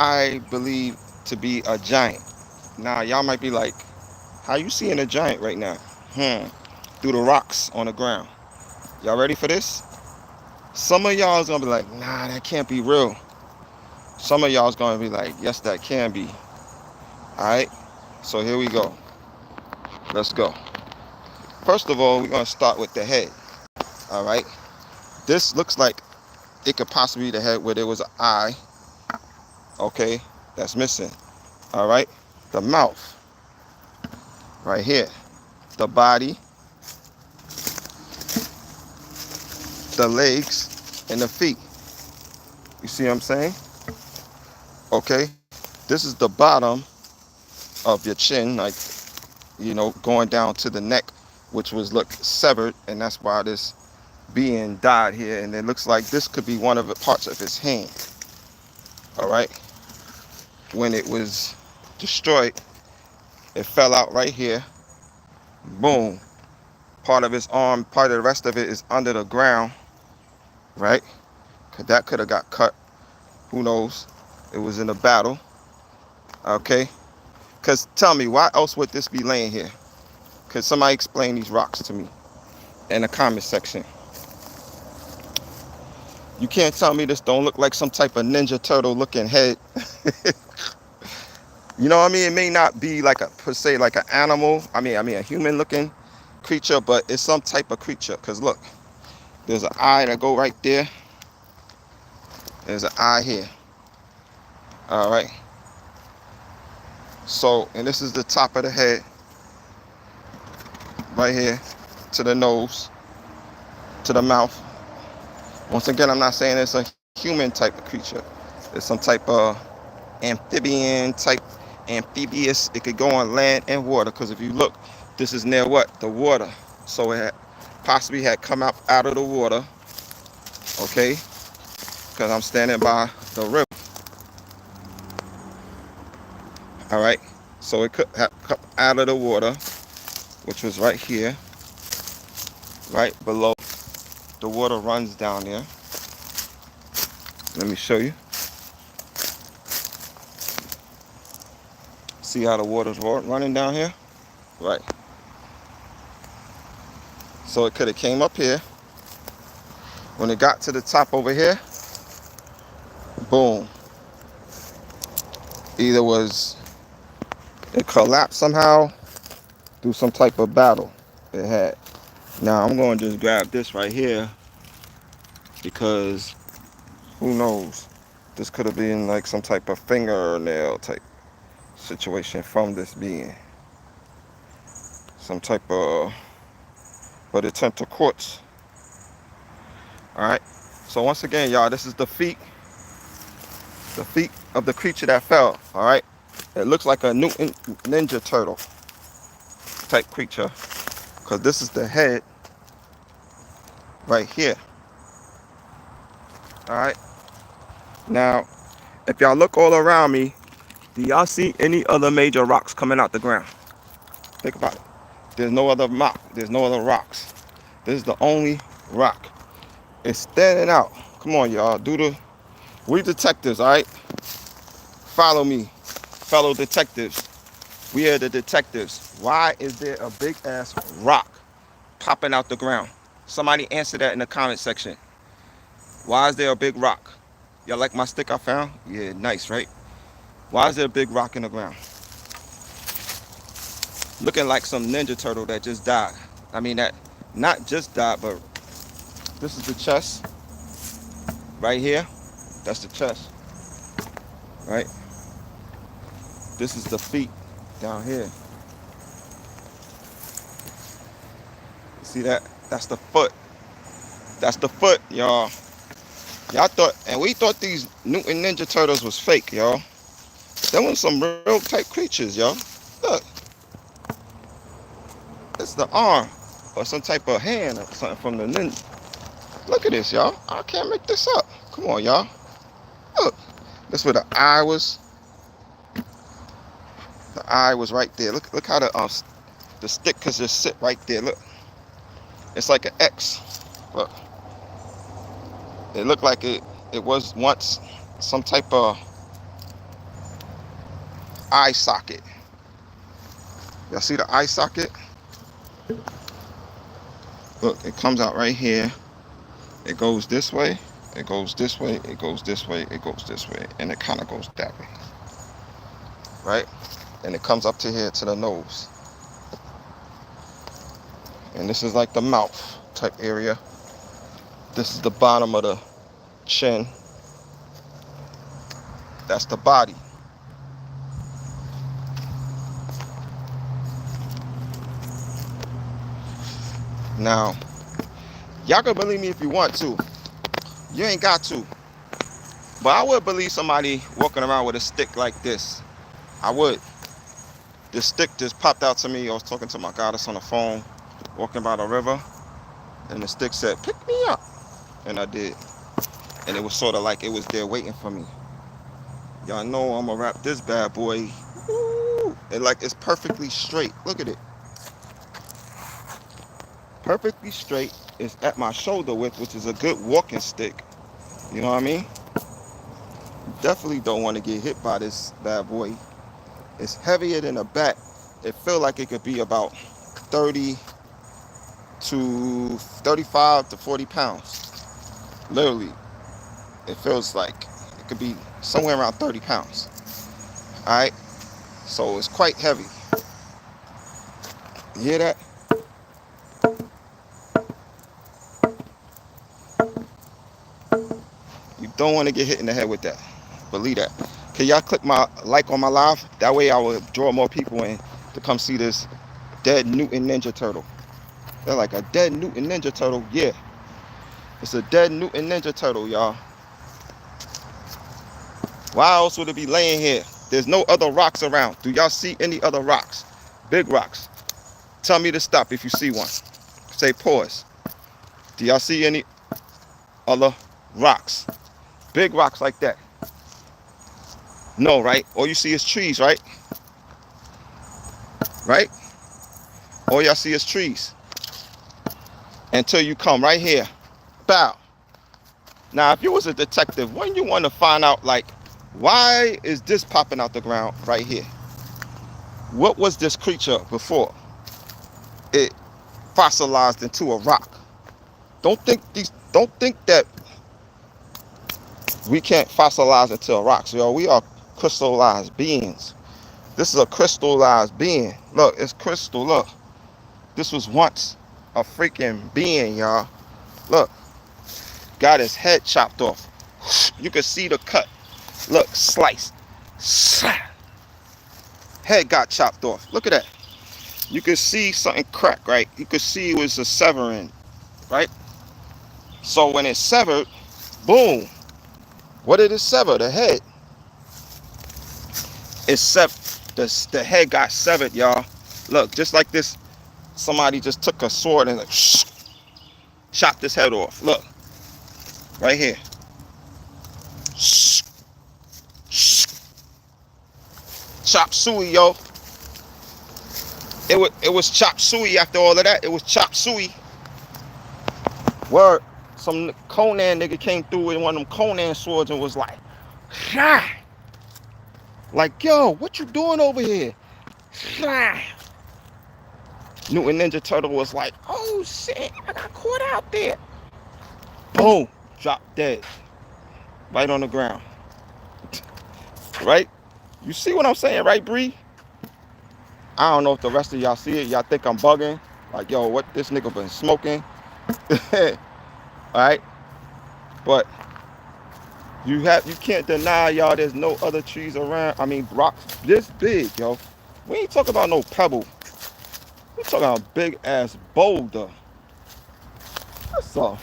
I believe to be a giant. Now, y'all might be like, how you seeing a giant right now? Through the rocks on the ground. Y'all ready for this? Some of y'all is gonna be like, nah, that can't be real. Some of y'all is gonna be like, yes, that can be. All right. So here we go. Let's go. First of all, we're gonna start with the head. All right. This looks like it could possibly be the head where there was an eye. Okay, that's missing. All right. The mouth right here. The body, the legs, and the feet. You see what I'm saying? Okay. This is the bottom of your chin, like, going down to the neck, which was look severed, and that's why this being died here. And it looks like this could be one of the parts of his hand. All right. When it was destroyed, it fell out right here. Boom. Part of his arm, part of the rest of it is under the ground, right? That could have got cut. Who knows? It was in a battle. Okay. Because tell me, why else would this be laying here? Could somebody explain these rocks to me in the comment section? You can't tell me this don't look like some type of Ninja Turtle looking head. You know what I mean? It may not be like a per se like an animal. I mean a human looking creature, but it's some type of creature. Cause look, there's an eye that go right there. There's an eye here. All right. So, and this is the top of the head, right here, to the nose, to the mouth. Once again, I'm not saying it's a human type of creature. It's some type of amphibian type, amphibious. It could go on land and water. Because if you look, this is near what? The water. So it had possibly had come out of the water. Okay, because I'm standing by the river. All right. So it could have come out of the water, which was right here, right below. The water runs down there. Let me show you. See how the water's running down here? Right. So it could have came up here. When it got to the top over here, boom. Either was it collapsed somehow through some type of battle it had. Now I'm going to just grab this right here because who knows? This could have been like some type of fingernail type situation from this being. Some type of, but it turned to quartz. All right. So once again, y'all, this is the feet of the creature that fell. All right. It looks like a Newton Ninja Turtle type creature because this is the head right here. All right. Now, if y'all look all around me, do y'all see any other major rocks coming out the ground? Think about it. There's no other rock. There's no other rocks. This is the only rock. It's standing out. Come on, y'all. We detectives, all right? Follow me, fellow detectives. We are the detectives. Why is there a big ass rock popping out the ground? Somebody answer that in the comment section. Why is there a big rock? Y'all like my stick I found? Yeah, nice, right? Why is there a big rock in the ground? Looking like some Ninja Turtle that just died. I mean, that not just died, but this is the chest right here. That's the chest, right? This is the feet down here. See that? That's the foot. That's the foot, y'all. Y'all thought, and we thought these Newton Ninja Turtles was fake, y'all. Them was some real type creatures, y'all. Look, it's the arm or some type of hand or something from the ninja. Look at this, y'all. I can't make this up. Come on, y'all. Look, that's where the eye was. The eye was right there. Look how the stick could just sit right there. Look, it's like an X. Look, it looked like it was once some type of eye socket. Y'all see the eye socket? Look, it comes out right here. It goes this way. It goes this way. It goes this way. It goes this way. And it kind of goes that way. Right? And it comes up to here to the nose. And this is like the mouth type area. This is the bottom of the chin. That's the body. Now, y'all can believe me if you want to. You ain't got to. But I would believe somebody walking around with a stick like this. I would. This stick just popped out to me. I was talking to my goddess on the phone, walking by the river, and the stick said, "Pick me up." And I did. And it was sort of like it was there waiting for me. Y'all know I'm gonna wrap this bad boy. Woo! And like it's perfectly straight. Look at it. Perfectly straight. It's at my shoulder width, which is a good walking stick. You know what I mean? Definitely don't want to get hit by this bad boy. It's heavier than a bat. It feels like it could be about 30 to 35 to 40 pounds. Literally, it feels like it could be somewhere around 30 pounds. All right, so it's quite heavy. You hear that? You don't want to get hit in the head with that. Believe that. Can y'all click my like on my live? That way I will draw more people in to come see this dead Newton Ninja Turtle. They're like a dead Newton Ninja Turtle. Yeah, it's a dead Newton Ninja Turtle, y'all. Why else would it be laying here? There's no other rocks around. Do y'all see any other rocks? Big rocks. Tell me to stop if you see one. Say pause. Do y'all see any other rocks? Big rocks like that? No, right? All you see is trees, right? Right? All y'all see is trees. Until you come right here. Bow. Now, if you was a detective, wouldn't you want to find out, like, why is this popping out the ground right here? What was this creature before it fossilized into a rock? Don't think that we can't fossilize into a rock. So, yo, we are crystallized beings. This is a crystallized being. Look, it's crystal. Look. This was once a freaking being, y'all. Look. Got his head chopped off. You can see the cut. Look, sliced. Head got chopped off. Look at that. You can see something crack, right? You could see it was a severing, right? So when it severed, boom. What did it sever? The head. It severed. The head got severed, y'all. Look, just like this, somebody just took a sword and like, chopped his head off. Look, right here. Chop suey, yo. It was chop suey after all of that. It was chop suey. Word. Some Conan nigga came through with one of them Conan swords and was like, Shah. Like, yo, what you doing over here? Shah. Newton Ninja Turtle was like, oh shit, I got caught out there. Boom. Dropped dead. Right on the ground. Right? You see what I'm saying, right, Bree? I don't know if the rest of y'all see it. Y'all think I'm bugging. Like, yo, what this nigga been smoking? Alright? But you can't deny, y'all, there's no other trees around. I mean, rocks this big, yo. We ain't talking about no pebble. We talking about a big ass boulder. That's a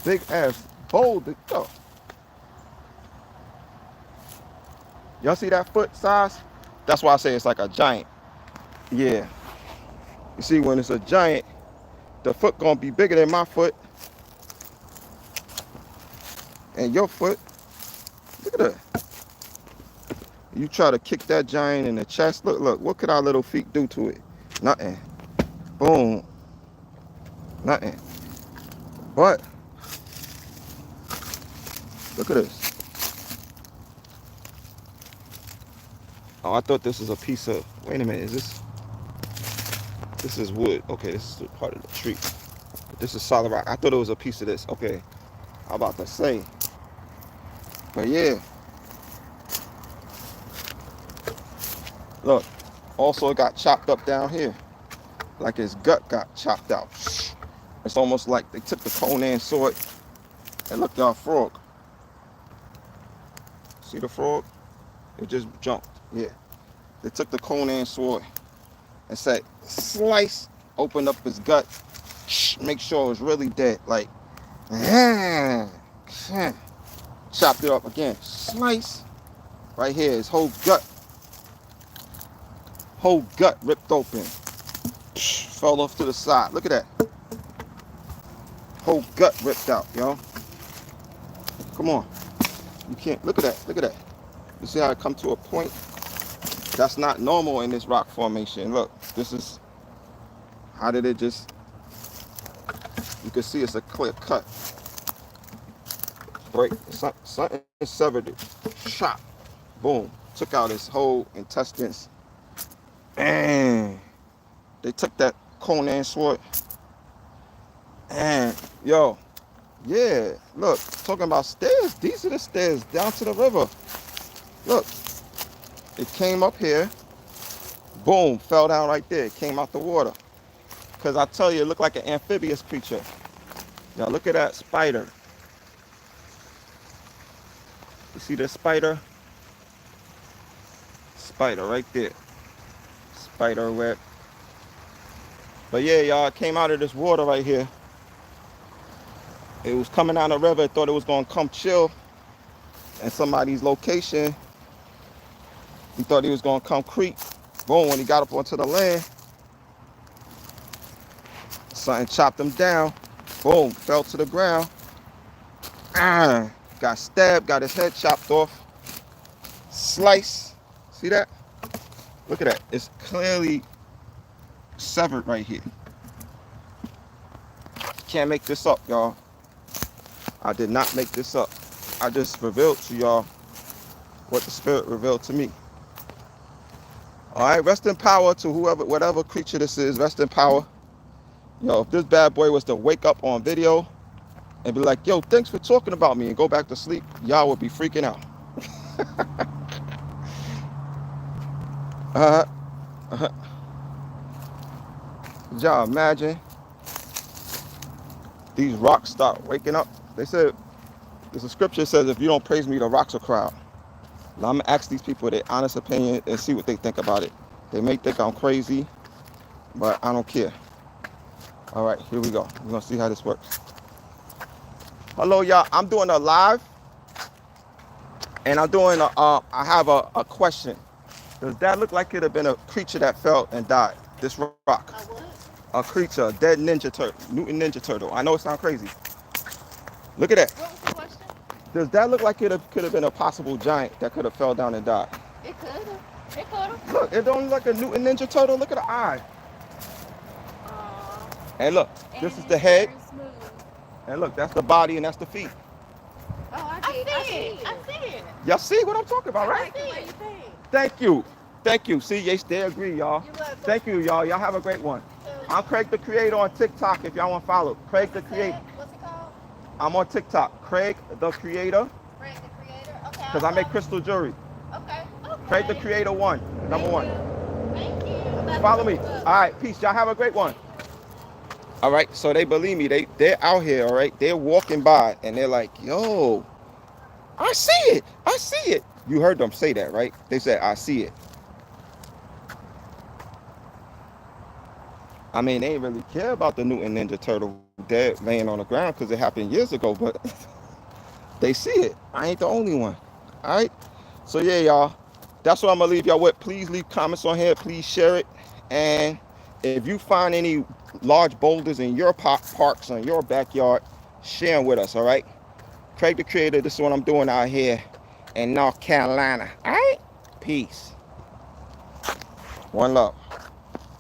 big ass boulder. Yo. Y'all see that foot size? That's why I say it's like a giant. Yeah. You see, when it's a giant, the foot gonna be bigger than my foot. And your foot. Look at that. You try to kick that giant in the chest. Look, what could our little feet do to it? Nothing. Boom. Nothing. But look at this. Oh, I thought this was a piece of, wait a minute, is this is wood. Okay, this is part of the tree. But this is solid rock. I thought it was a piece of this. Okay, I'm about to say. But yeah, look. Also, it got chopped up down here. Like his gut got chopped out. It's almost like they took the Conan sword and look, y'all, frog. See the frog? It just jumped. Yeah. They took the Conan sword and said, slice, opened up his gut, make sure it was really dead. Like, chopped it up again. Slice. Right here, his whole gut ripped open. Fell off to the side. Look at that. Whole gut ripped out, yo. Come on. You can't, look at that, look at that. You see how it come to a point? That's not normal in this rock formation. Look, this is, how did it just, you can see it's a clear cut. Break, something severed it. Chop, boom. Took out his whole intestines. And they took that Conan sword. And, yo, yeah, look, talking about stairs. These are the stairs down to the river. Look, it came up here. Boom, fell down right there. It came out the water. Because I tell you, it looked like an amphibious creature. Now look at that spider. You see the spider? Spider right there. Spider web. But yeah, y'all, it came out of this water right here. It was coming out of the river. It thought it was going to come chill in somebody's location. He thought he was going to come creep. Boom, when he got up onto the land, something chopped him down. Boom, fell to the ground. Got stabbed, got his head chopped off. Slice. See that? Look at that. It's clearly severed right here. Can't make this up, y'all. I did not make this up. I just revealed to y'all what the spirit revealed to me. All right, rest in power to whoever, whatever creature this is. Rest in power. Yo, if this bad boy was to wake up on video and be like, yo, thanks for talking about me, and go back to sleep, y'all would be freaking out. uh-huh. Uh-huh. Y'all imagine these rocks start waking up. They said, there's a scripture that says, if you don't praise me, the rocks will cry out. Now I'm gonna ask these people their honest opinion and see what they think about it. They may think I'm crazy, but I don't care. All right, here we go. We're gonna see how this works. Hello, y'all. I'm doing a live, and I'm doing I have a question. Does that look like it have been a creature that fell and died? This rock. A what? A creature, a dead ninja turtle, mutant ninja turtle. I know it sounds crazy. Look at that. What was the question? Does that look like it could have been a possible giant that could have fell down and died? It could have. It could have. Look, it don't look like a mutant ninja turtle. Look at the eye. And look, this is the head. And look, that's the body and that's the feet. Oh, I see it. I see it. Y'all see what I'm talking about, right? I see what you think. Thank you. Thank you. See, yes, they agree, y'all. Thank you, y'all. Y'all have a great one. I'm Craig the Creator on TikTok if y'all want to follow. Craig the Creator. What's it called? I'm on TikTok. Craig the Creator. Craig the Creator. Okay. Because I make crystal jewelry. Okay. Craig the Creator 1. Number 1. Thank you. Follow me. All right. Peace. Y'all have a great one. All right. So they believe me. They're out here. All right. They're walking by and they're like, yo, I see it. I see it. You heard them say that, right? They said, I see it. I mean, they ain't really care about the Mutant Ninja Turtle dead laying on the ground because it happened years ago, but they see it. I ain't the only one. All right? So, yeah, y'all. That's what I'm going to leave y'all with. Please leave comments on here. Please share it. And if you find any large boulders in your parks or in your backyard, share them with us, all right? Craig the Creator, this is what I'm doing out here in North Carolina. All right? Peace. One love.